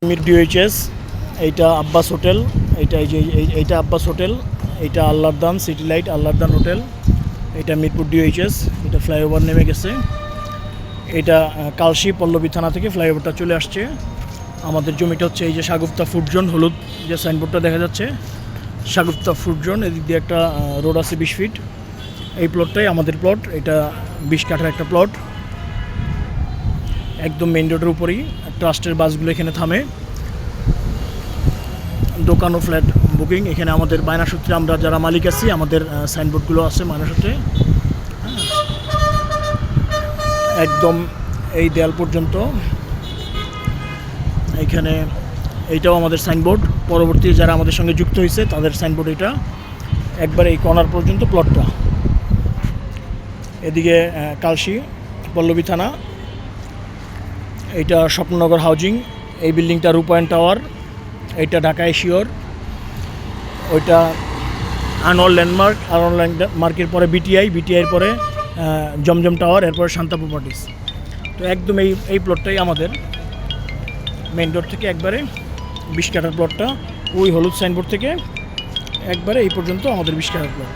Mir DOHS, এইটা Abbas hotel, এইটা Abbas hotel, এইটা Allahdan city light Allahdan hotel, এটা মিরপুর ডিওএইচএস, এটা ফ্লাইওভার নেমে গেছে। এটা কালশি পল্লবী থানা থেকে ফ্লাইওভারটা চলে আসছে। আমাদের জমিটা হচ্ছে এই যে সাগুপ্তা ফুড জোন, হলুদ যে সাইনবোর্ডটা দেখা যাচ্ছে সাগুপ্তা ফুড জোন, এদিক দিয়ে একটা রোড আছে 20 ফিট। এই প্লটটাই আমাদের প্লট, এটা 20 কাঠার একটা প্লট, একদম মেইন রোডের উপরেই। ট্রাস্টের বাসগুলো এখানে থামে, দোকান ও ফ্ল্যাট বুকিং। এখানে আমাদের বায়না সূত্রে আমরা যারা মালিক আছি আমাদের সাইনবোর্ডগুলো আছে বায়না সূত্রে, একদম এই দেয়াল পর্যন্ত। এইখানে এইটাও আমাদের সাইনবোর্ড, পরবর্তী যারা আমাদের সঙ্গে যুক্ত হয়েছে তাদের সাইনবোর্ড। এটা একবার এই কর্নার পর্যন্ত প্লটটা। এদিকে কালশি পল্লবী থানা, এইটা স্বপ্ননগর হাউজিং, এই বিল্ডিংটা রূপায়ণ টাওয়ার, এইটা ঢাকা এশিওর, ওইটা আনোয়ার ল্যান্ডমার্ক, আনোয়ার ল্যান্ডমার্কের পরে বিটিআইয়ের পরে জমজম টাওয়ার, এরপরে শান্তা প্রপার্টিস। তো একদম এই প্লটটাই আমাদের মেইন রোড থেকে একবারে 20 কাঠার প্লটটা, ওই হলুদ সাইনবোর্ড থেকে একবারে এই পর্যন্ত আমাদের 20 কাঠার প্লট।